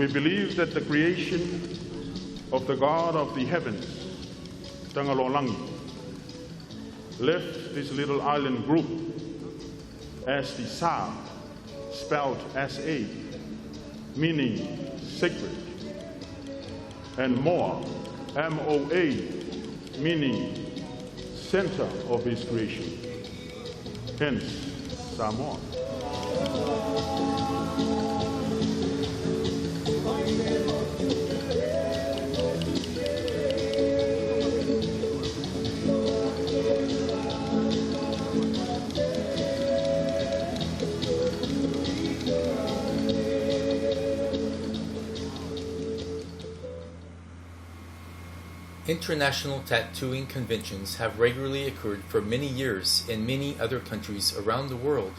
We believe that the creation of the God of the heavens, Tangalolangi, left this little island group as the Sa, spelled S-A, meaning sacred, and Moa, M-O-A, meaning center of his creation, hence Samoa. International tattooing conventions have regularly occurred for many years in many other countries around the world,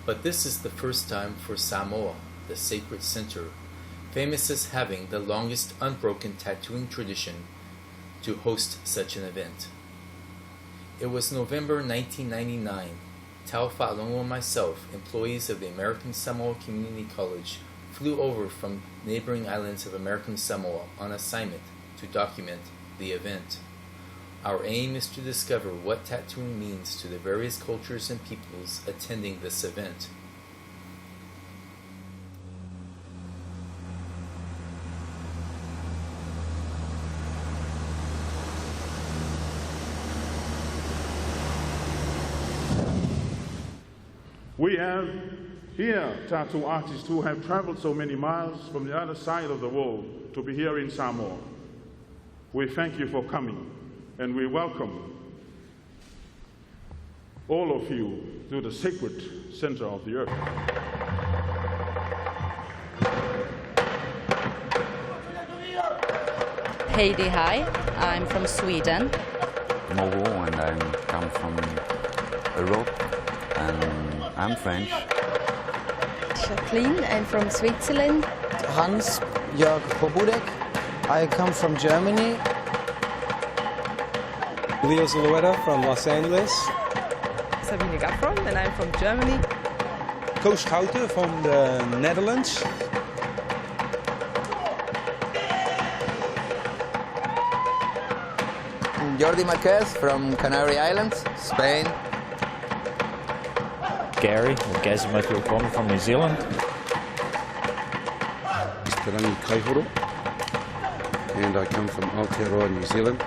but this is the first time for Samoa, the sacred center, famous as having the longest unbroken tattooing tradition, to host such an event. It was November 1999. Faleupolu and myself, employees of the American Samoa Community College, flew over from neighboring islands of American Samoa on assignment to document the event. Our aim is to discover what tattooing means to the various cultures and peoples attending this event. We have here tattoo artists who have traveled so many miles from the other side of the world to be here in Samoa. We thank you for coming, and we welcome all of you to the sacred center of the earth. Heidi, hi. I'm from Sweden. Mogo, and I come from Europe, and I'm French. Jacqueline, I'm from Switzerland. Hans-Jörg Bobudek. I come from Germany. Leo Zulueta from Los Angeles. Sabine Gaffron, and I'm from Germany. Koos Schouten from the Netherlands. Jordi Marquez from Canary Islands, Spain. Gary, or Gaz Michael from New Zealand. Rangi Kaihoro, and I come from Aotearoa, New Zealand.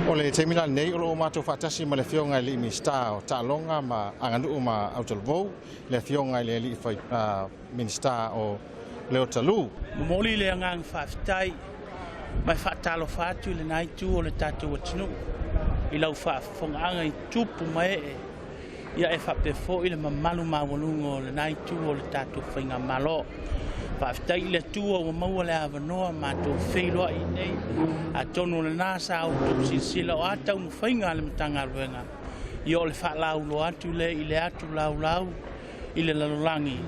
O le te mila nei o lo mātou whātasi ma le whionga li mi star o tālonga ma anganu ma Aotearoa, le whionga le li whai minister o Leo Talu. Moli le ngang whaftai, mai whaatalo whātu le naitu o le tātou atinu. I lau whaafonganga I tupu mai e. Ia e whapefo I le mamalu mawalunga o le naitu o le tātou whainga malo. Whaaftai le tua o maua le awanoa mātou wheiloa I nei. A tonu le nasa au tu sinsila o atau nu whainga le matanga ruenga. I o le whaalau lo atu le I le atu lau lau I le lalolangi.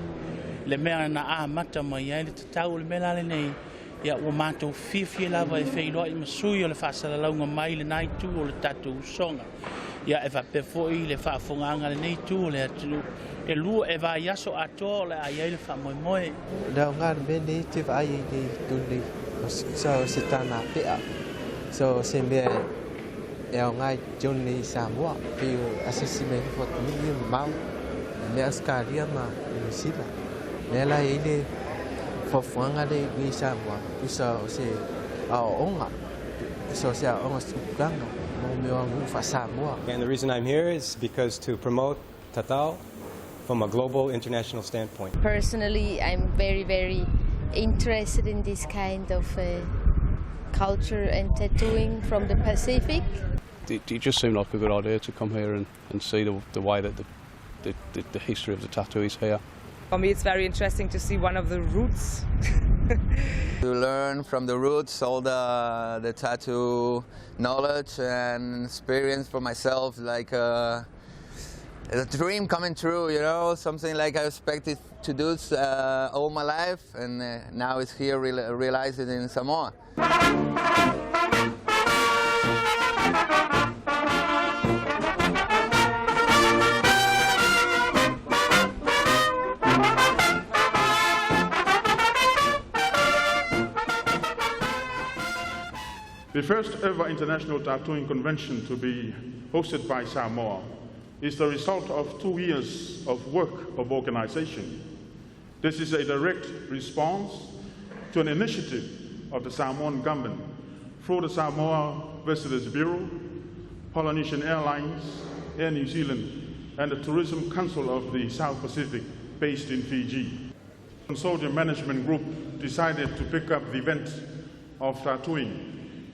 Le mea na a mata mai ai le tatau le mea le nei. Ia o mātou whiwhi lava e wheiloa I masui o le whaasalaunga mai le naitu o le tātou songa. Ia e whapefo I le whaafonganga le nei tu o le atunu. E lua e vai aso atoa le ai le whamoemoe. Nau ngā mene te vai I nei tuni so se tāna pea. So se mea e o ngai Johnny Samoa. Pio asasi me hifot mau. Mea skaria ma New Zealand. Mea la ele fofuanga de ni Samoa. Pisa o se onga. Pisa o se onga sukanga. And the reason I'm here is because to promote Tatau from a global international standpoint. Personally, I'm very interested in this kind of culture and tattooing from the Pacific. It just seemed like a good idea to come here and see the way that the history of the tattoo is here. For me, it's very interesting to see one of the roots. To learn from the roots, all the tattoo knowledge and experience for myself, like a dream coming true, you know, something like I expected to do all my life, and now it's here realized in Samoa. first ever International Tatau Convention to be hosted by Samoa is the result of 2 years of work of organization. This is a direct response to an initiative of the Samoan government through the Samoa Visitors Bureau, Polynesian Airlines, Air New Zealand, and the Tourism Council of the South Pacific based in Fiji. The consortium management group decided to pick up the event of tattooing.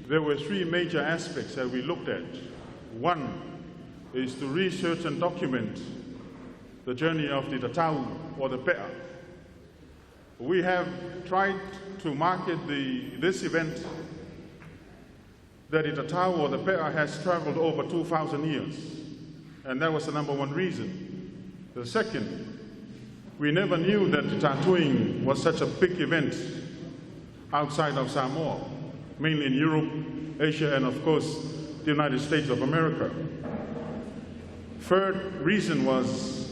There were 3 major aspects that we looked at. One is to research and document the journey of the Tatau or the Pe'a. We have tried to market this event that the Tatau or the Pe'a has traveled over 2,000 years, and that was the number 1 reason. The second, we never knew that tattooing was such a big event outside of Samoa, mainly in Europe, Asia, and of course, the United States of America. Third reason was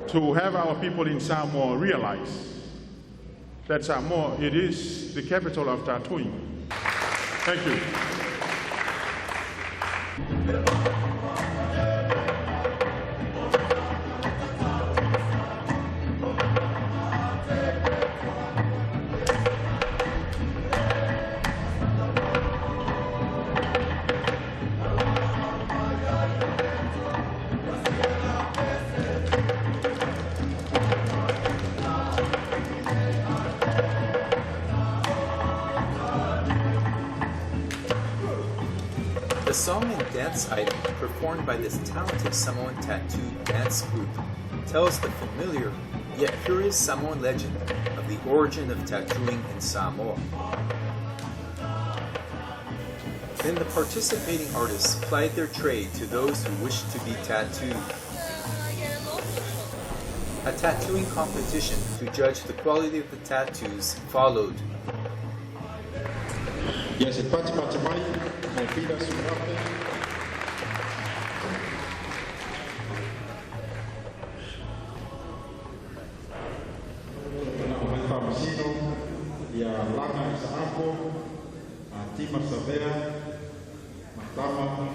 to have our people in Samoa realize that Samoa, it is the capital of tattooing. Thank you. The song and dance item performed by this talented Samoan tattoo dance group tells the familiar yet curious Samoan legend of the origin of tattooing in Samoa. Then the participating artists plied their trade to those who wished to be tattooed. A tattooing competition to judge the quality of the tattoos followed. Yes, pati mai, my feet are surrounded. Ya langa sa ako, tima sabea, matama,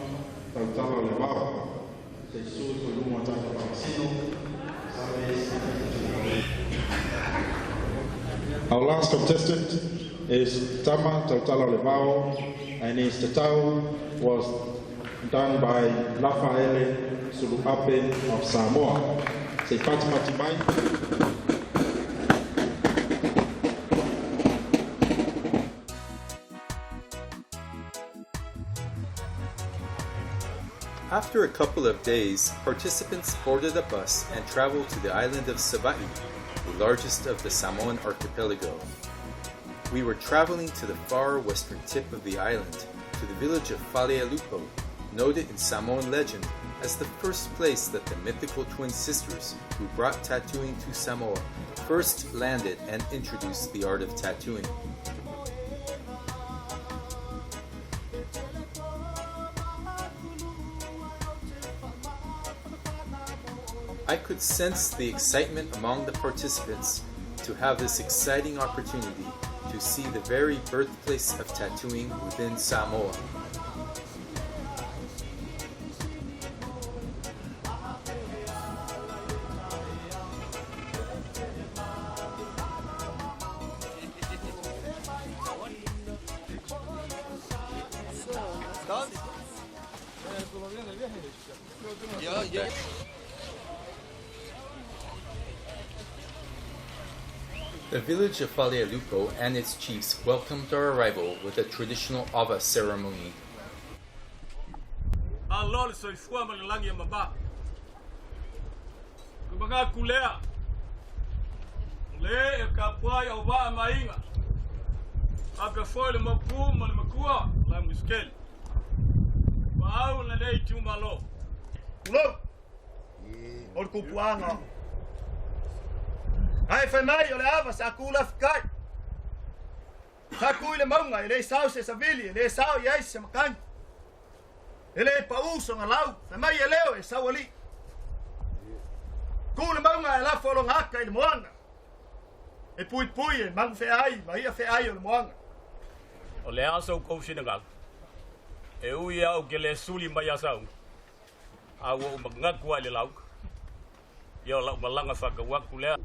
tautala lewao. Jesus ko lumo tata pamasino. Our last contestant is Tama Tautala Levao, and his tatau was done by Rafael Suluape of Samoa. Say Fatima Timai. After a couple of days, participants boarded a bus and traveled to the island of Savai'i, the largest of the Samoan archipelago. We were traveling to the far western tip of the island, to the village of Faleupolu, noted in Samoan legend as the first place that the mythical twin sisters who brought tattooing to Samoa first landed and introduced the art of tattooing. I could sense the excitement among the participants to have this exciting opportunity to see the very birthplace of tattooing within Samoa. The village of Faleupolu and its chiefs welcomed our arrival with a traditional awa ceremony. Ai fai mai o le ava sa kula fikai. Sa kuile maunga ele sau se savili ele sau ia se makan. Ele pa uso nga lau, fai mai leo e sau ali. Kule maunga la folo ngaka ile moanga. E pui e mang fe ai, mai fe ai o moanga. O le aso kou sinangal. E ui au ke le suli mai asau. Au o magngakua le lauk. Ia lau malanga whakawaku lea.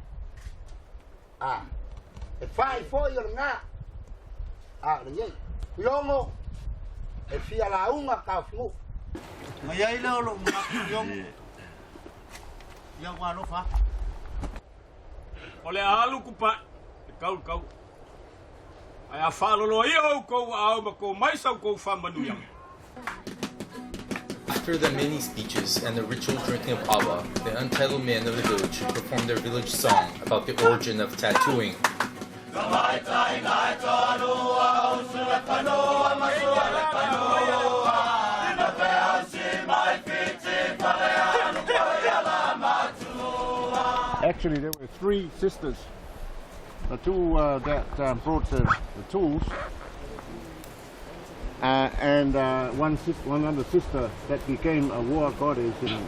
E whai fōi o ngā. Le iei. Piongo. E fia la unga ka whingu. Mai ai leo lo mga piongo. Ia wano wha. O le alu kupa. E kau. Ai a whalolo i au kou au ma kou maisau kou whamanuia. After the many speeches and the ritual drinking of awa, the untitled men of the village performed their village song about the origin of tattooing. Actually, there were 3 sisters. The two that brought the tools, and one other sister that became a war goddess in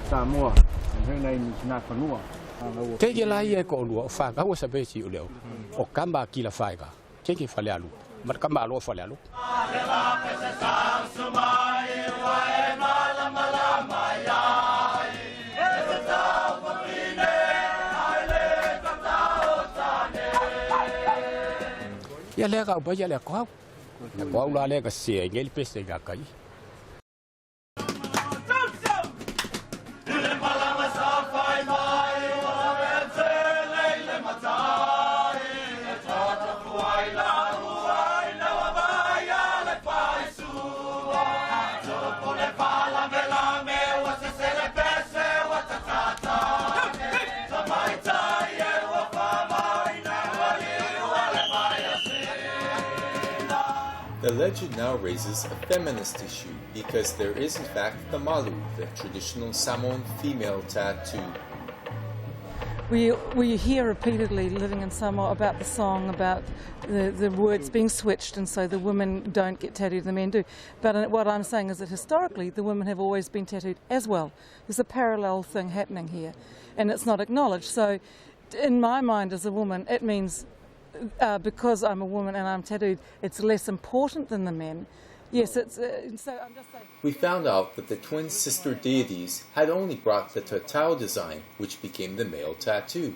Samoa, and her name is Nakanua. Tegi la ia ko lua fa ga wa sabe si uleo o kamba kila fa ga tegi fa le alu mar kamba lo fa le alu ya le ga ba ya le ko la le ga se ngel pese ga kai The legend now raises a feminist issue because there is in fact the malu, the traditional Samoan female tattoo. We hear repeatedly living in Samoa about the song, about the words being switched, and so the women don't get tattooed, the men do. But what I'm saying is that historically the women have always been tattooed as well. There's a parallel thing happening here, and it's not acknowledged. So in my mind as a woman, it means because I'm a woman and I'm tattooed, it's less important than the men. Yes, it's so I'm just saying. We found out that the twin sister deities had only brought the Tatau design, which became the male tattoo.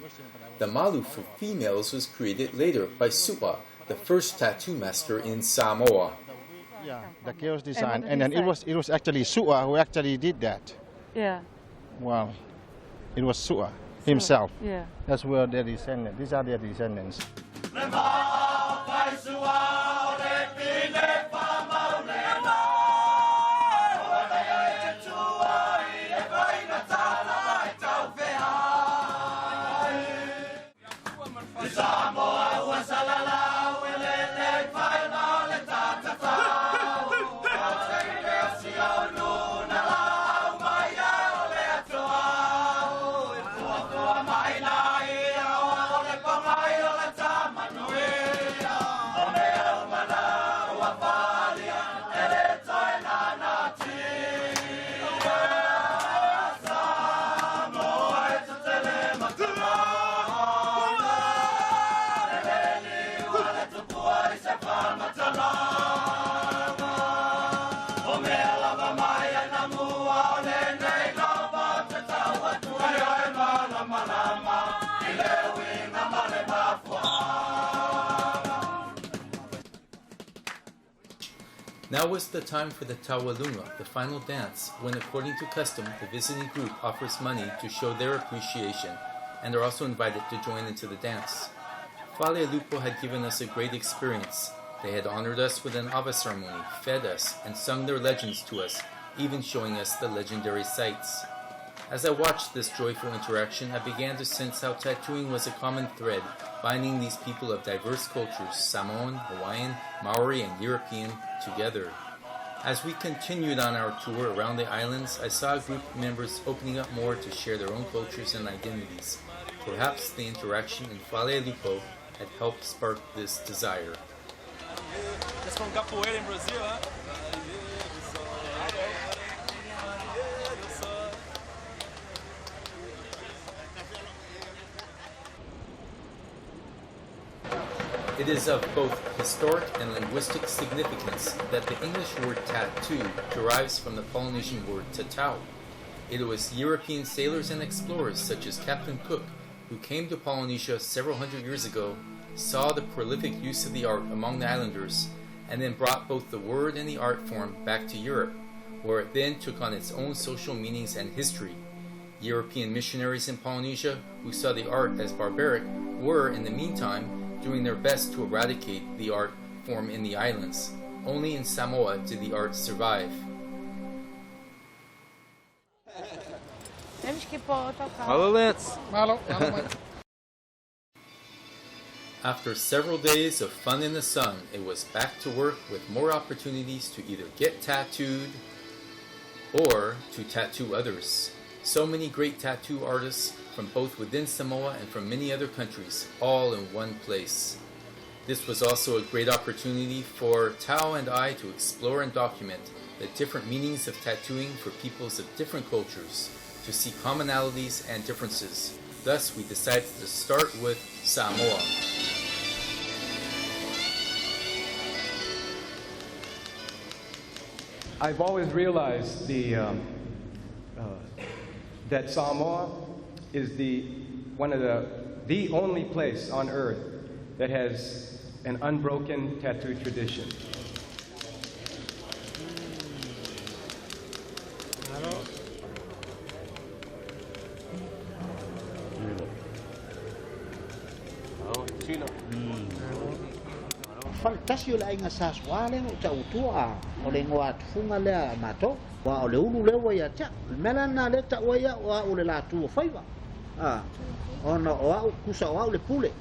The malu for females was created later by Su'a, the first tattoo master in Samoa. Yeah, the chaos design, and then it was actually Su'a who actually did that. Yeah. Wow, it was Su'a himself. Yeah. That's where their descendants. These are their descendants. Now was the time for the Tawalunga, the final dance, when according to custom, the visiting group offers money to show their appreciation, and are also invited to join into the dance. Faleupolu had given us a great experience. They had honored us with an awa ceremony, fed us, and sung their legends to us, even showing us the legendary sights. As I watched this joyful interaction, I began to sense how tattooing was a common thread, binding these people of diverse cultures, Samoan, Hawaiian, Maori, and European, together. As we continued on our tour around the islands, I saw group members opening up more to share their own cultures and identities. Perhaps the interaction in Faleupolu had helped spark this desire. Just from capoeira in Brazil, huh? It is of both historic and linguistic significance that the English word tattoo derives from the Polynesian word tatau. It was European sailors and explorers such as Captain Cook who came to Polynesia several hundred years ago, saw the prolific use of the art among the islanders, and then brought both the word and the art form back to Europe, where it then took on its own social meanings and history. European missionaries in Polynesia, who saw the art as barbaric, were, in the meantime, doing their best to eradicate the art form in the islands. Only in Samoa did the art survive. After several days of fun in the sun, it was back to work with more opportunities to either get tattooed or to tattoo others. So many great tattoo artists from both within Samoa and from many other countries, all in one place. This was also a great opportunity for Tao and I to explore and document the different meanings of tattooing for peoples of different cultures, to see commonalities and differences. Thus, we decided to start with Samoa. I've always realized that Samoa is one of the only place on earth that has an unbroken tattoo tradition. Faltasi o le ainga saswale o ta utua o le ngoa tufunga le mato wa o le ulu le wa ya cha mela na le ta wa ya wa o le la tu faiva ona o kusa o le pule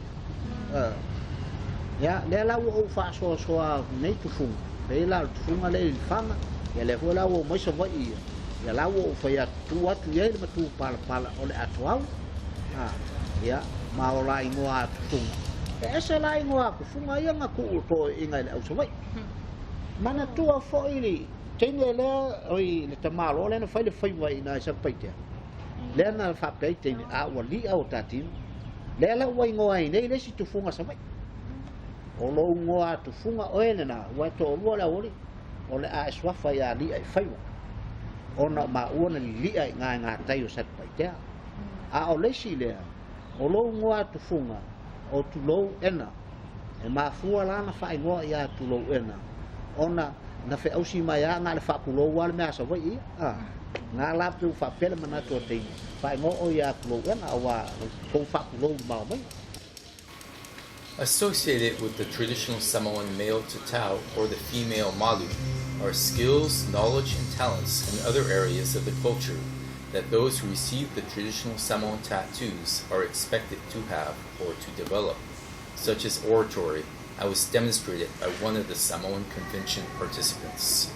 ya le la o fa so nei tufunga le la tufunga le fama ya le la o mo so wa ya la o fa ya tu atu ye le tu pala o le atuau ya ma o la ngoa tufunga esa la ingoa ku funga ia nga ku to inga le au sawai mana tua fo ili tenge le oi le tamalo le na fai le fai wai na sa paite le na fa paite ni a wali au tatin le la wai ngoa nei le si tu funga sawai o lo ngoa tu funga o ele na wa to lo la oli o le a swafa ya li ai fai ona ma ona li ai nga tai o sa paite a o le si le o lo ngoa tu funga o tulou ena e mafua la na fai ngoa ia tulou ena ona na fe ausi mai nga le fa kulou wal me asa vai nga la tu fa pele mana to te fai ngoa o ia tulou ena wa ko fa kulou ma mai. Associated with the traditional Samoan male tatau or the female malu are skills, knowledge, and talents in other areas of the culture that those who receive the traditional Samoan tattoos are expected to have or to develop, such as oratory, as was demonstrated by one of the Samoan Convention participants.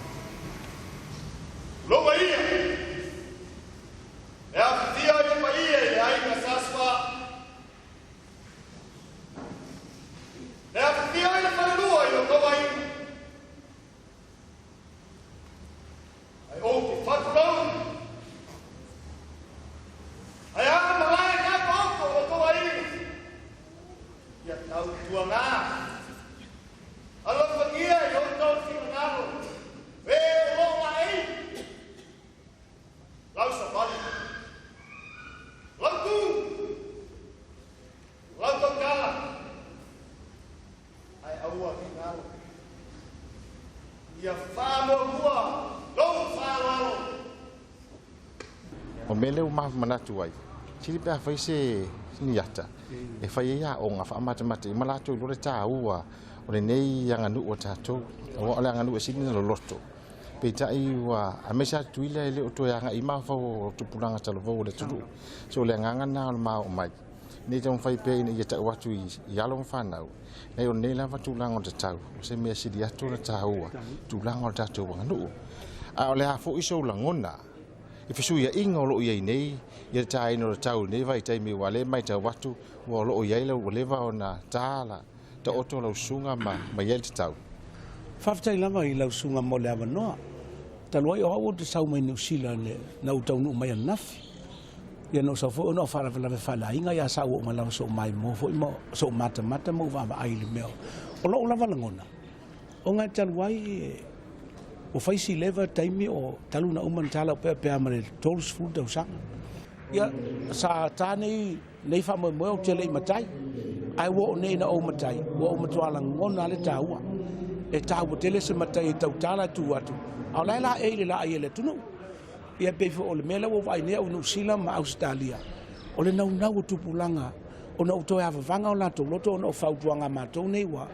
O mele o manatu ai tiri pe fai se niata e fai ia o nga fa mata mata malatu lo le taua o le nei yanga nu o tato o le yanga nu e sini lo loto pe tai wa a mesa tuile le o to yanga I ma fa o tupulanga talo vo le tudu so le nganga na ma o mai ni tong fai pe ni ta watu ya lo fa na nei o nei la fa tulanga o tatau se me sidi atu le taua tulanga o tato wa nu a o le ha fo iso langona if you ya ingo lo ye nei ye tai no tau nei vai tai me wale mai ta watu wo lo ye le wo leva ona tala to oto lo sunga ma ye tau fa tai lava I lo sunga mo le ava no ta lo o te sau mai New Zealand le na tau no mai nafi ia no sa fo no fala fala inga ia sa o ngala so mai mo fo mo so mata mo va ai le meo o lo lava ngona o nga talwai o faisi leva taimi o taluna uman tala pe amare tools food do sang ia sa tani nei fa mo o tele matai ai wo nei na o matai wo o matwala ngona le taua e tau tele se matai tau tala tu atu au la e la ele tunu ia pe fo le mela wo vai ne o New Zealand ma Australia o le nau tupulanga o na to ava vanga o la to loto no fautuanga ma to nei wa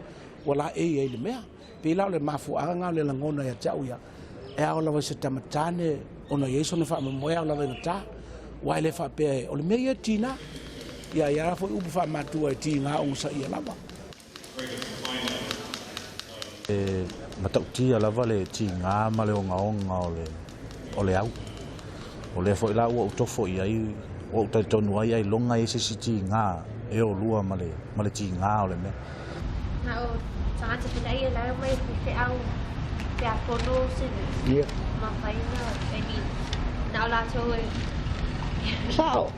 wala e le mea pe la le mafu anga le langona ya tau ya e ao la se tamatane o na yeso na fa mo ya la le ta wa le fa pe o le mea tina ya fo upu fa ma tu e tinga o sa ia lava matauti ala vale tinga ma le onga o le au o le fo ila o to fo ai o to tonu ai longa ese tinga e o lua ma le tinga o le me na o sanga te pinai la mai te au te apono se ia ma fai na la to sao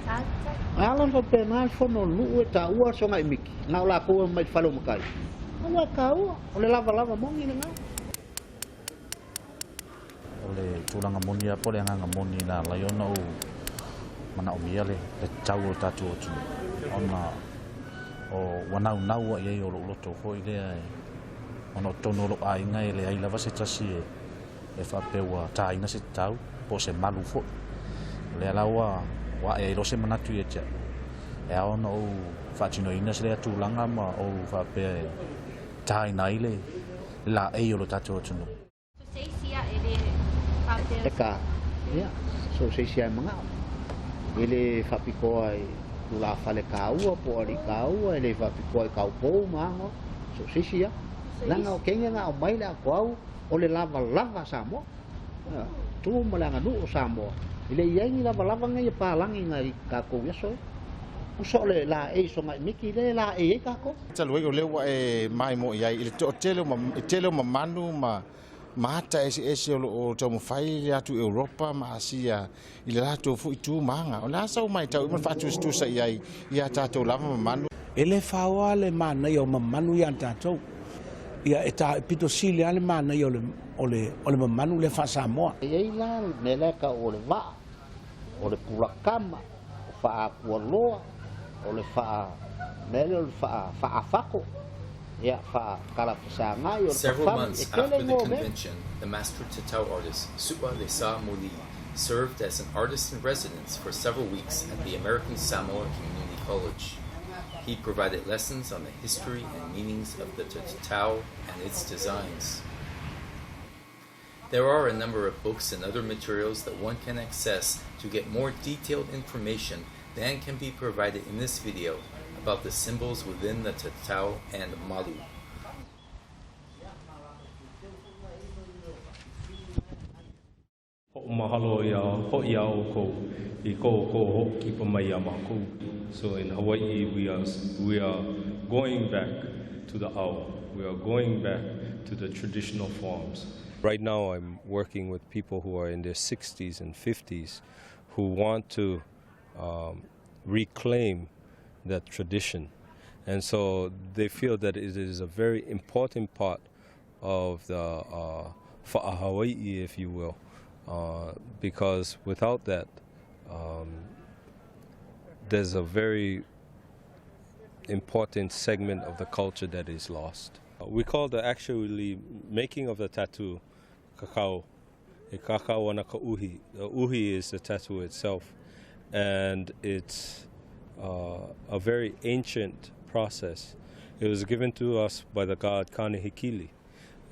alan fa penal fo no lu e ta ua so ngai miki na la ko mai falo makai ala kau o le lava mongi nga o le tulanga moni a pole anga moni na la yo no mana o mia le tau o tatu o tu ona o wanau nau ai o lo to foi le ona tono lo ai ngai le ai lava se tasi e fa pewa ta ina se tau po se malu fo le alawa wa e lo se manatu e ja e ona o fa tino ina se le tulanga ma o fa pe tai nai le la e o lo tatu o tu eka ya so se sia manga ele fa piko ai la fale kau po ali kau ele fa piko ai kau po mango so se sia langa o kenga nga o mai la ko o le lava samo tu mo langa du samo ile yengi lava ngai pa langi ngai ka ko yeso uso le la e so ngai miki le la e ka ko talo e le wa e mai mo ia ile to telo ma manu ma mata ese o to mo fai ya tu Europa ma Asia ile la to fu tu manga o la sa mai tau mo fa tu sa ia tato lava ma manu ele fawa le mana yo ma manu ya tato ia eta pito sile ale mana yo ole ma manu le fa Samoa ei la mele ka o le va o le pulakama fa kualoa o le fa mele o fa afako. Several months after the convention, the master Tatau artist Fepuleai served as an artist-in-residence for several weeks at the American Samoa Community College. He provided lessons on the history and meanings of the Tatau and its designs. There are a number of books and other materials that one can access to get more detailed information than can be provided in this video about the symbols within the Tatau and Malu. So in Hawaii we are going back to the ao. We are going back to the traditional forms. Right now I'm working with people who are in their 60s and 50s who want to reclaim that tradition, and so they feel that it is a very important part of the Hawaii, if you will, because without that, there's a very important segment of the culture that is lost. We call the actually making of the tattoo kakao. E kakao ana ka uhi. The uhi is the tattoo itself, and it's a very ancient process. It was given to us by the god Kanehikili,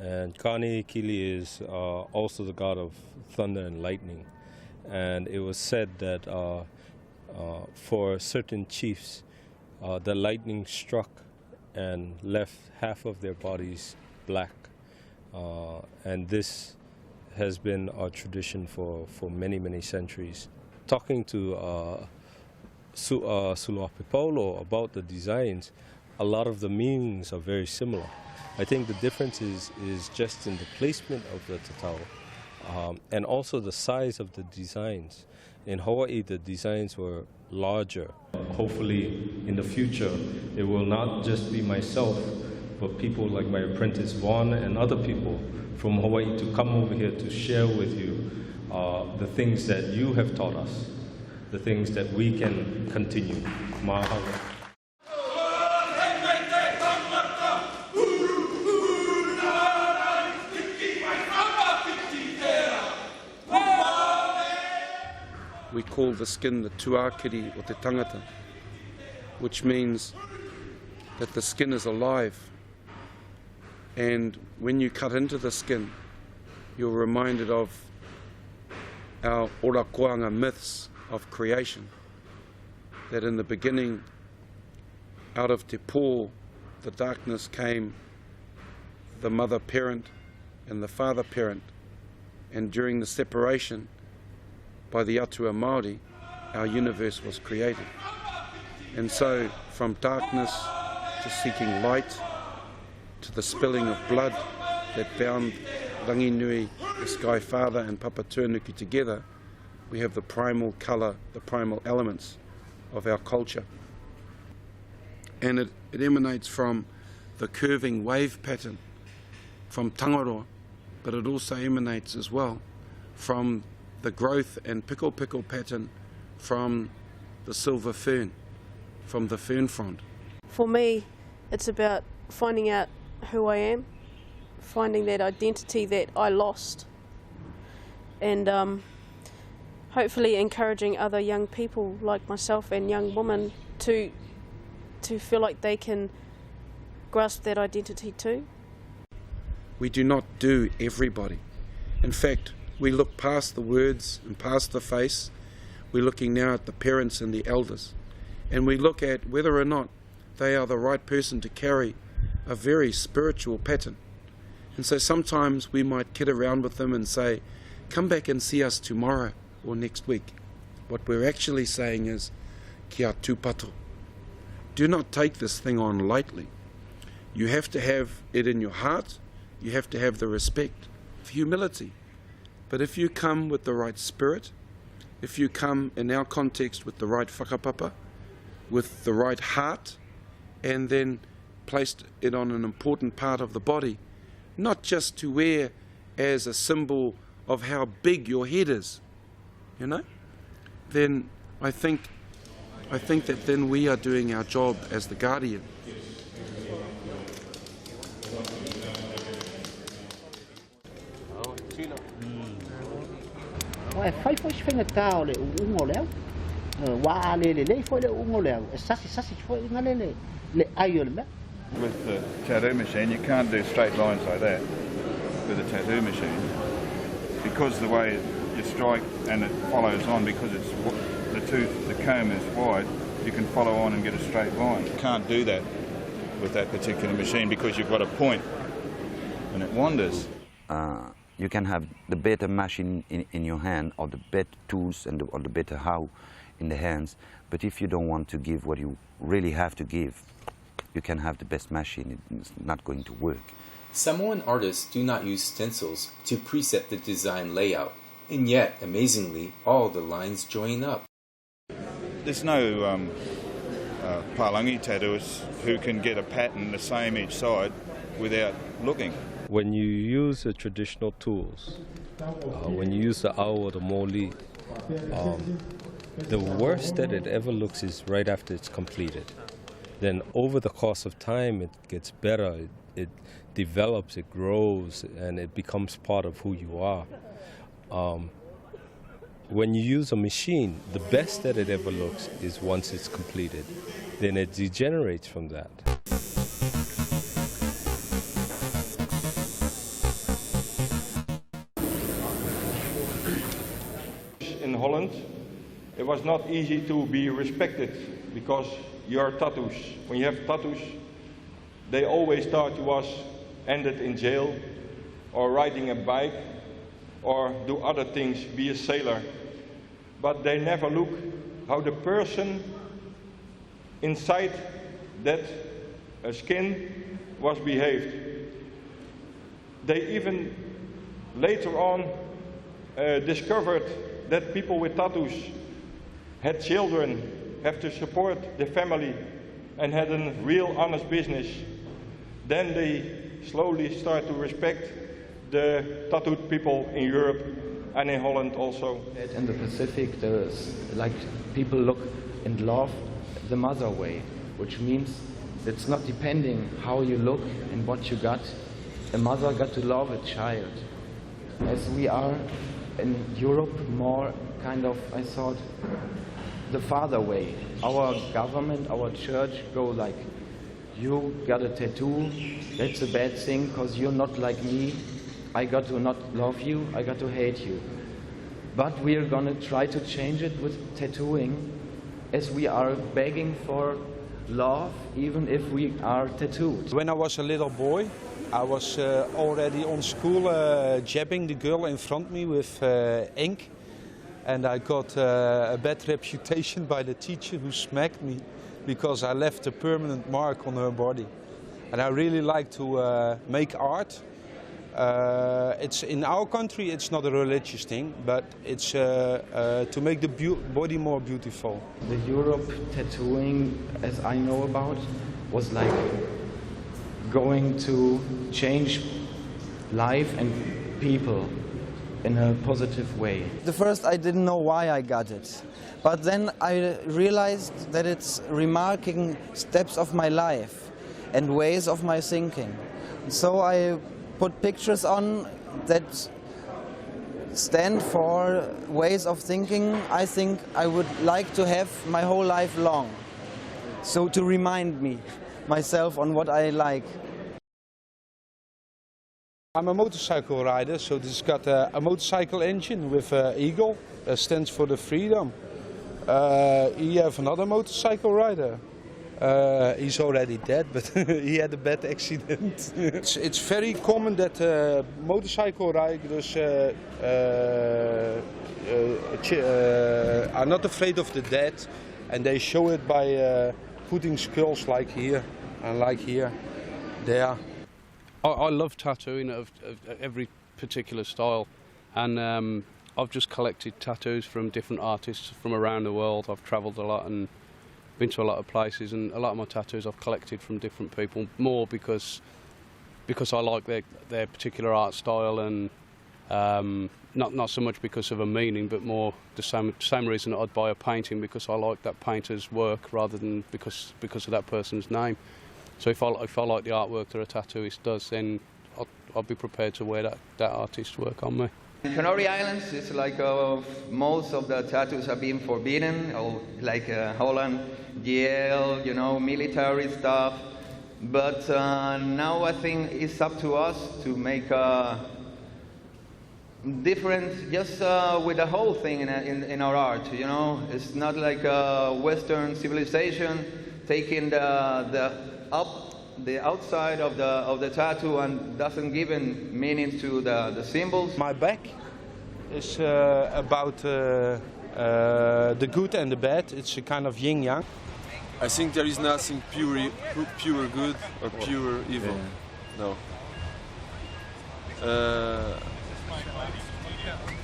and Kanehikili is also the god of thunder and lightning, and it was said that for certain chiefs the lightning struck and left half of their bodies black, and this has been our tradition for many centuries. Talking to Faleupolu about the designs, a lot of the meanings are very similar. I think the difference is just in the placement of the tatau, and also the size of the designs. In Hawaii, the designs were larger. Hopefully, in the future, it will not just be myself, but people like my apprentice Vaughn and other people from Hawaii to come over here to share with you the things that you have taught us, the things that we can continue. Mahalo. We call the skin the tuakiri or te tangata, which means that the skin is alive. And when you cut into the skin, you're reminded of our orakoanga myths of creation, that in the beginning, out of te pō, the darkness came the mother parent and the father parent, and during the separation by the Atua Māori, our universe was created. And so from darkness to seeking light, to the spilling of blood that bound Ranginui, the Sky Father and Papa Tūnuki together, we have the primal colour, the primal elements of our culture. And it emanates from the curving wave pattern from Tangaroa, but it also emanates as well from the growth and pickle pattern from the silver fern, from the fern frond. For me, it's about finding out who I am, finding that identity that I lost, and hopefully encouraging other young people like myself and young women to feel like they can grasp that identity too. We do not do everybody. In fact, we look past the words and past the face. We're looking now at the parents and the elders, and we look at whether or not they are the right person to carry a very spiritual pattern. And so sometimes we might kid around with them and say, come back and see us tomorrow or next week. What we're actually saying is, kia tūpato. Do not take this thing on lightly. You have to have it in your heart. You have to have the respect, humility. But if you come with the right spirit, if you come in our context with the right whakapapa, with the right heart, and then placed it on an important part of the body, not just to wear as a symbol of how big your head is, you know, then I think that then we are doing our job as the guardian. Fai foi whenga tāo le ungo leo. Wā le foi le ungo leo. Sasi foi ngale le aio le mea. With the tattoo machine, you can't do straight lines like that with a tattoo machine, because the way you strike and it follows on, because it's the comb is wide, you can follow on and get a straight line. You can't do that with that particular machine because you've got a point and it wanders. You can have the better machine in your hand, or the better tools or the better how in the hands, but if you don't want to give what you really have to give, you can have the best machine, it's not going to work. Samoan artists do not use stencils to preset the design layout, and yet, amazingly, all the lines join up. There's no Palangi tattooists who can get a pattern the same each side without looking. When you use the traditional tools, when you use the ao or the moli, the worst that it ever looks is right after it's completed. Then over the course of time, it gets better, it develops, it grows, and it becomes part of who you are. When you use a machine, the best that it ever looks is once it's completed. Then it degenerates from that. In Holland, it was not easy to be respected because your tattoos, when you have tattoos, they always thought you was ended in jail or riding a bike or do other things, be a sailor. But they never look how the person inside that skin was behaved. They even later on discovered that people with tattoos had children, have to support their family, and had a real honest business, then they slowly start to respect the tattooed people in Europe and in Holland also. In the Pacific, there's like people look and love the mother way, which means it's not depending how you look and what you got. A mother got to love a child. As we are in Europe more kind of, I thought, the father way. Our government, our church go like, you got a tattoo, that's a bad thing because you're not like me. I got to not love you, I got to hate you. But we are going to try to change it with tattooing, as we are begging for love, even if we are tattooed. When I was a little boy, I was already on school jabbing the girl in front of me with ink. And I got a bad reputation by the teacher who smacked me because I left a permanent mark on her body. And I really like to make art. It's in our country, it's not a religious thing, but it's to make the body more beautiful. The Europe tattooing, as I know about, was like going to change life and people in a positive way. The first I didn't know why I got it, but then I realized that it's remarking steps of my life and ways of my thinking. So I put pictures on that stand for ways of thinking I think I would like to have my whole life long. So to remind me, myself, on what I like. I'm a motorcycle rider, so this has got a motorcycle engine with an eagle that stands for the freedom. You have another motorcycle rider. He's already dead, but he had a bad accident. It's very common that motorcycle riders are not afraid of the dead, and they show it by putting skulls like here and like here, there. I love tattooing of every particular style, and I've just collected tattoos from different artists from around the world. I've travelled a lot and been to a lot of places, and a lot of my tattoos I've collected from different people, more because I like their particular art style, and not so much because of a meaning, but more the same reason that I'd buy a painting, because I like that painter's work rather than because of that person's name. So if I like the artwork that a tattooist does, then I'll be prepared to wear that artist's work on me. In Canary Islands, it's like most of the tattoos have been forbidden, or like Holland, jail, you know, military stuff. But now I think it's up to us to make different, just with the whole thing in our art. You know, it's not like a Western civilization taking the outside of the tattoo and doesn't give meaning to the symbols. My back is about the good and the bad. It's a kind of yin-yang. I think there is nothing pure good or pure evil. No.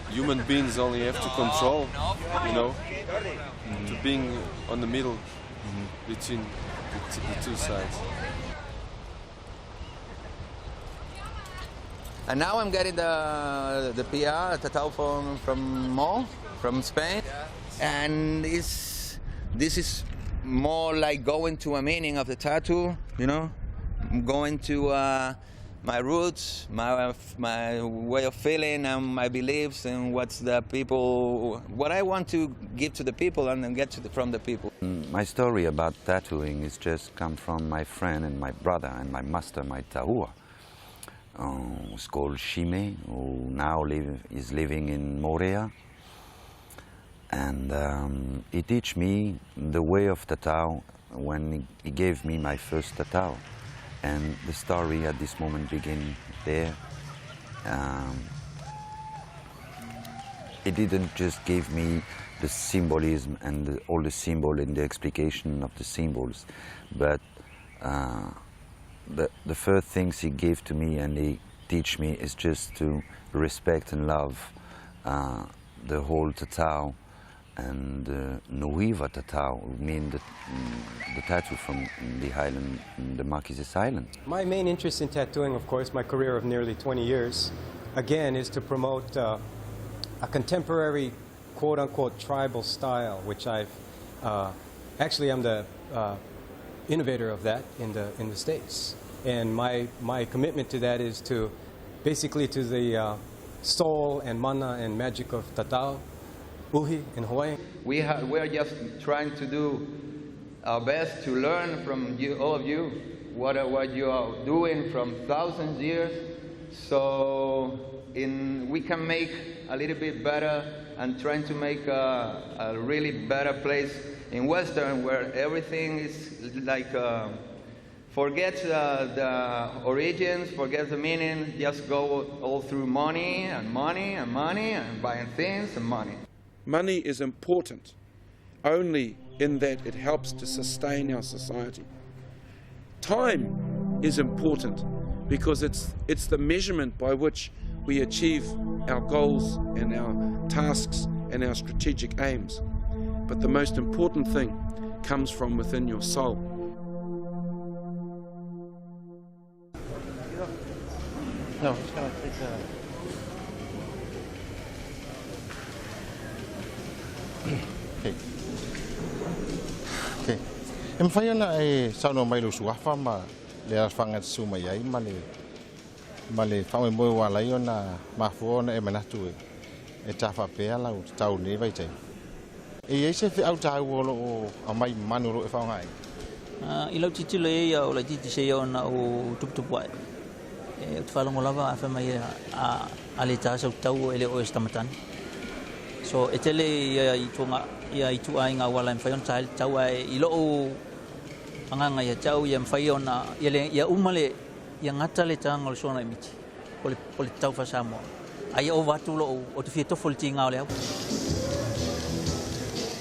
Human beings only have to control, you know, to being on the middle between the two sides. And now I'm getting the PR, Tatau from Spain, and this is more like going to a meaning of the tattoo, you know, going to my roots, my way of feeling, and my beliefs, and what I want to give to the people and then get from the people. My story about tattooing is just come from my friend and my brother and my master, my tahua. It's called Shime, who now is living in Morea. And he taught me the way of Tatau when he gave me my first Tatau. And the story at this moment begins there. He didn't just give me the symbolism and all the symbol and the explication of the symbols, but the first things he gave to me and he teach me is just to respect and love the whole Tatau and Nuiva Tatau, mean the tattoo from the island, the Marquises Island. My main interest in tattooing, of course, my career of nearly 20 years, again, is to promote a contemporary, quote-unquote, tribal style, which I've actually I'm the innovator of that in the States. And my commitment to that is to basically to the soul and mana and magic of Tatau, Uhi in Hawaii. We are just trying to do our best to learn from you, all of you, what you are doing from thousands of years, so we can make a little bit better and trying to make a really better place in Western, where everything is like forget the origins, forget the meaning, just go all through money and money and money and buying things and money. Money is important only in that it helps to sustain our society. Time is important because it's the measurement by which we achieve our goals and our tasks and our strategic aims. But the most important thing comes from within your soul. No, just gonna take Okay. Em fai ona e sauno mai lo suafa ma le afanga suma yai ma le fa mo wa la yona ma fona e manatu e tafa pe ala o tau ne vai tai. E se fe au tau o mai manuro e fa ngai. I lau titi le ia o la titi se ona o tuputupu ai. E te whalongo lava a whamai a le tāsa tau ele o estamatan. So e tele ia i tu ai ngā wala im whaion tau ai i loo anganga ia tau ia mwhaiona ia umale ia ngata le tanga o le sona imiti o le tau wha Samoa. Ai o watu loo o te whietofo le tinga o le au.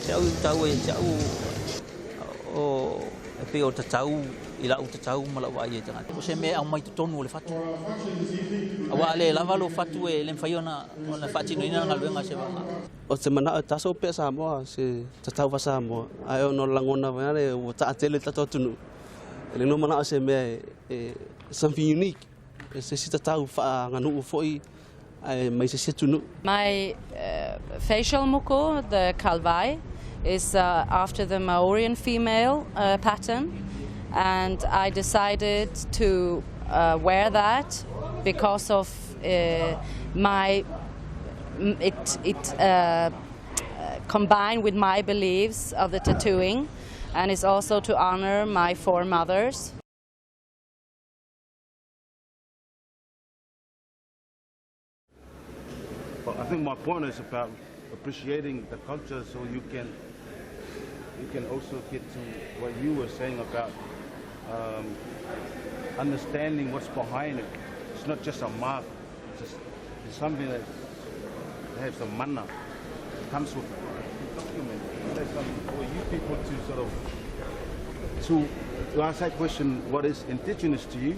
Tau e tau o e pe o tatau I lau tatau ma lau ai e tangata. O se me au mai tonu o le fatu. Awa le lava lo fatu e le mwhaiona o le fatino ina ngā luenga se wanga. O te mana o taso pe Samoa, se tatau wa Samoa. Ai o no langona wangare o taatele tato tunu. Le no mana o se me something unique. Se si tatau wha nganu o foi mai se tunu. My facial muko, the kalvai, is after the Maorian female pattern. And I decided to wear that because of it combined with my beliefs of the tattooing, and it's also to honor my foremothers. Well, I think my point is about appreciating the culture, so you can also get to what you were saying about understanding what's behind it. It's not just a mark, it's something that has some mana. It comes with a document. That's something for you people to sort of, to ask that question, what is indigenous to you?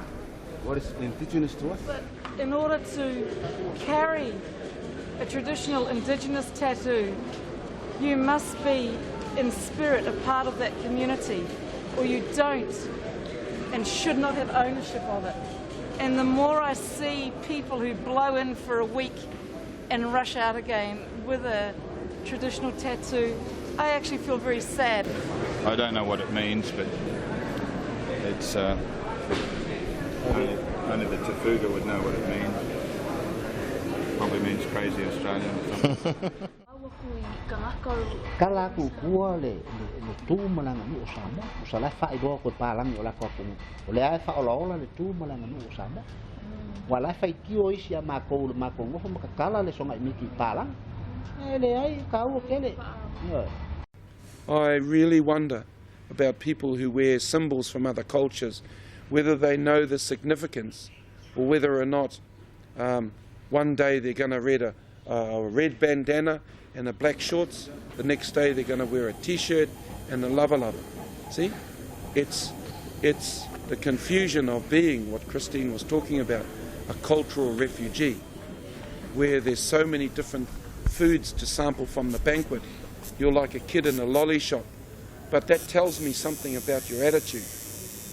What is indigenous to us? But in order to carry a traditional indigenous tattoo, you must be in spirit a part of that community, or you don't and should not have ownership of it. And the more I see people who blow in for a week and rush out again with a traditional tattoo, I actually feel very sad. I don't know what it means, but it's only the Tafuga would know what it means. Probably means crazy Australian or something. Kala kukua le tu malanga ni Samoa, usala fa ido ko palang ola ko ko. Ole ai fa ola le tu malanga ni Samoa. Wala fa kio isia mako ngo fa kala le songa miki palang. Ele ai ka o kele. I really wonder about people who wear symbols from other cultures, whether they know the significance or whether or not one day they're going to wear a red bandana and a black shorts, the next day they're going to wear a t-shirt and a lava. See? It's the confusion of being what Christine was talking about, a cultural refugee, where there's so many different foods to sample from the banquet. You're like a kid in a lolly shop. But that tells me something about your attitude.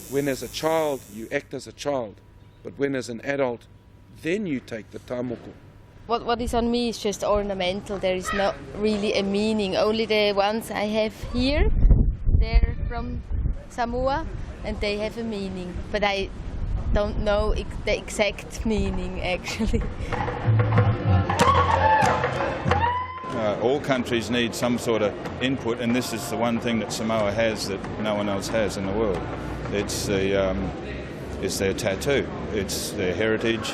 When as a child, you act as a child. But when as an adult, then you take the tamoko. What is on me is just ornamental. There is not really a meaning. Only the ones I have here, they're from Samoa, and they have a meaning. But I don't know the exact meaning, actually. All countries need some sort of input, and this is the one thing that Samoa has that no one else has in the world. It's their tattoo. It's their heritage.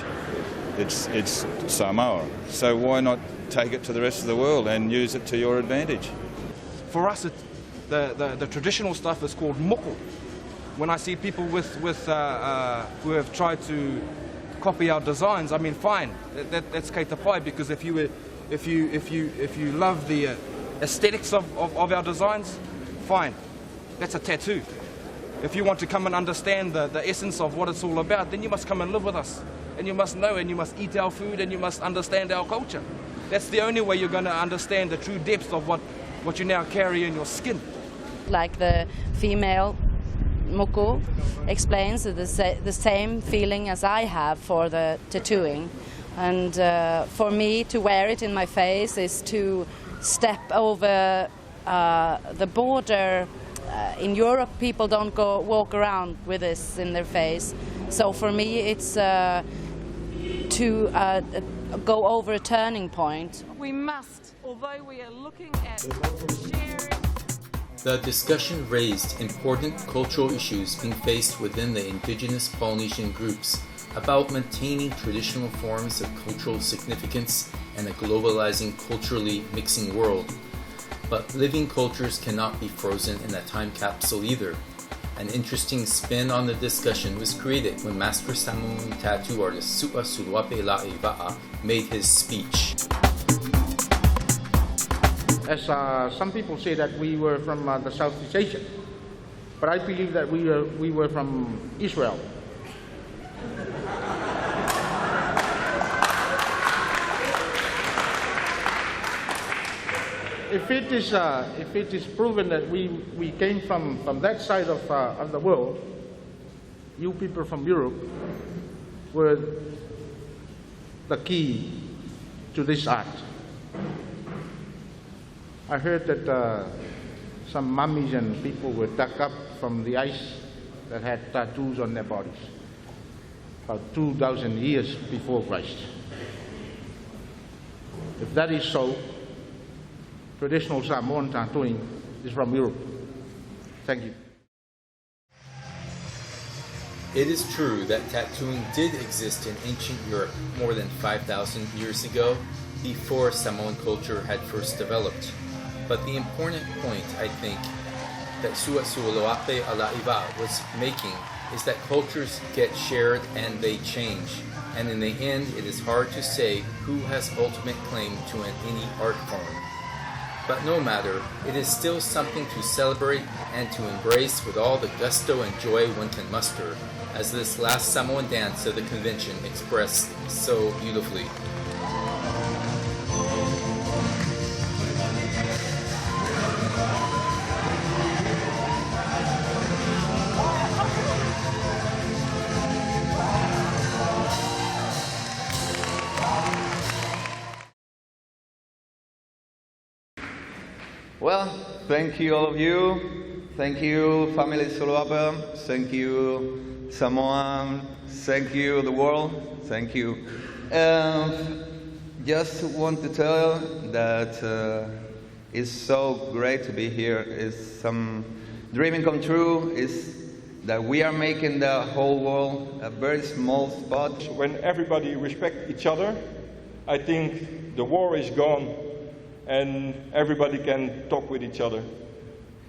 It's Samoa. So why not take it to the rest of the world and use it to your advantage? For us, the traditional stuff is called moko. When I see people who have tried to copy our designs, I mean, fine, that's kei te pai, because if you love the aesthetics of our designs, fine, that's a tattoo. If you want to come and understand the essence of what it's all about, then you must come and live with us. And you must know, and you must eat our food, and you must understand our culture. That's the only way you're going to understand the true depth of what you now carry in your skin. Like the female moko explains the same feeling as I have for the tattooing. And for me to wear it in my face is to step over the border. In Europe, people don't walk around with this in their face. So for me, it's to go over a turning point. We must, although we are looking at sharing. The discussion raised important cultural issues being faced within the indigenous Polynesian groups about maintaining traditional forms of cultural significance in a globalizing, culturally mixing world. But living cultures cannot be frozen in a time capsule either. An interesting spin on the discussion was created when Master Samoan tattoo artist Fepuleai made his speech. As some people say that we were from the Southeast Asia, but I believe that we were from Israel. If it is proven that we came from that side of the world, you people from Europe were the key to this art. I heard that some mummies and people were dug up from the ice that had tattoos on their bodies, about 2,000 years before Christ. If that is so, traditional Samoan tattooing is from Europe. Thank you. It is true that tattooing did exist in ancient Europe more than 5,000 years ago, before Samoan culture had first developed. But the important point, I think, that Fepuleai was making is that cultures get shared and they change. And in the end, it is hard to say who has ultimate claim to any art form. But no matter, it is still something to celebrate and to embrace with all the gusto and joy one can muster, as this last Samoan dance of the convention expressed so beautifully. Well, thank you all of you. Thank you, family Faleupolu. Thank you, Samoa. Thank you, the world. Thank you. Just want to tell that it's so great to be here. It's some dreaming come true. It's that we are making the whole world a very small spot. When everybody respects each other, I think the war is gone and everybody can talk with each other.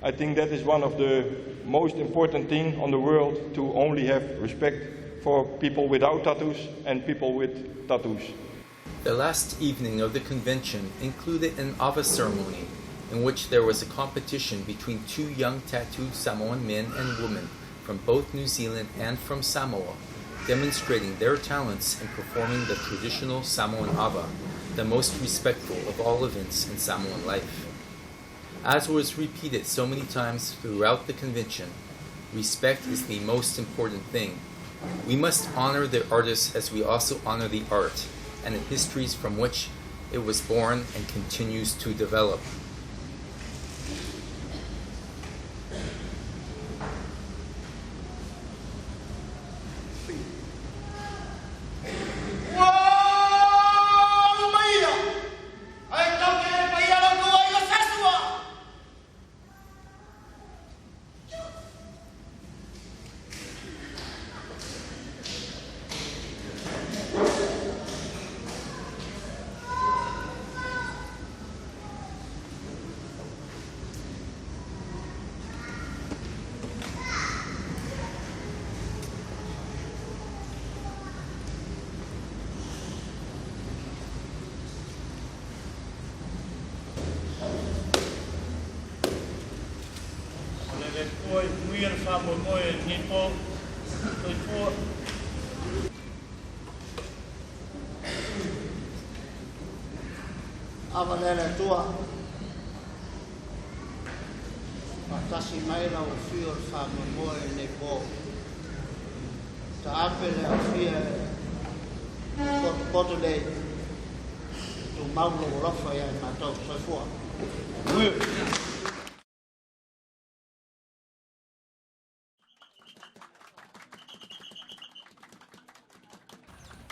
I think that is one of the most important things on the world, to only have respect for people without tattoos and people with tattoos. The last evening of the convention included an ava ceremony in which there was a competition between two young tattooed Samoan men and women from both New Zealand and from Samoa. demonstrating their talents in performing the traditional Samoan awa, the most respectful of all events in Samoan life. As was repeated so many times throughout the convention, respect is the most important thing. We must honor the artists as we also honor the art and the histories from which it was born and continues to develop. Avalele tua. Matasi mai la o fio o whamamoe ne po. Ta apele a fia koto le tu maulo o rofa ia i matau soifua.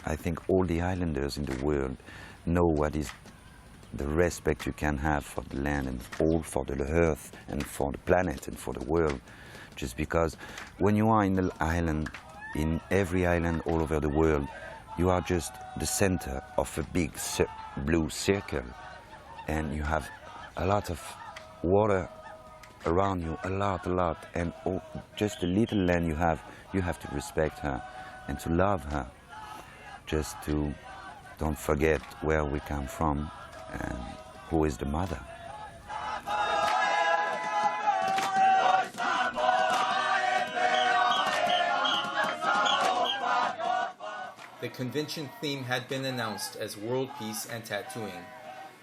I think all the islanders in the world know what is the respect you can have for the land and all for the earth and for the planet and for the world. Just because when you are in the island, in every island all over the world, you are just the center of a big blue circle, and you have a lot of water around you, a lot, and just a little land you have to respect her and to love her. Just to don't forget where we come from and who is the mother. The convention theme had been announced as World Peace and Tattooing,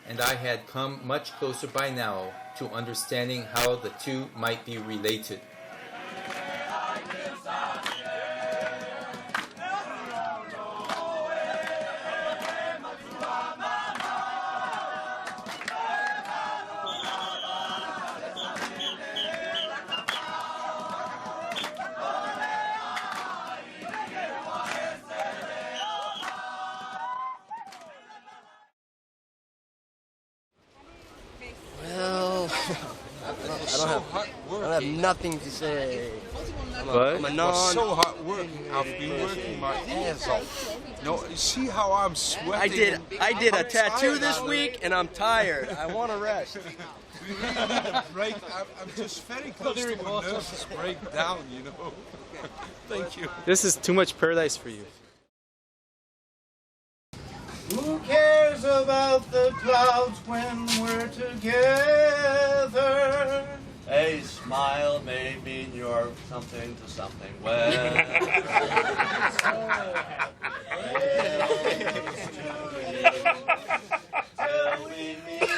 and I had come much closer by now to understanding how the two might be related. I have nothing to say. I'm a non. It's so hard working. I've been working my ass off. No, you see how I'm sweating? I did a tattoo this week, and I'm tired. I want to rest. We really need a break. I'm just very close to a nervous breakdown, you know. Thank you. This is too much paradise for you. Who cares about the clouds when we're together? A smile may mean you're something to something well. Till we meet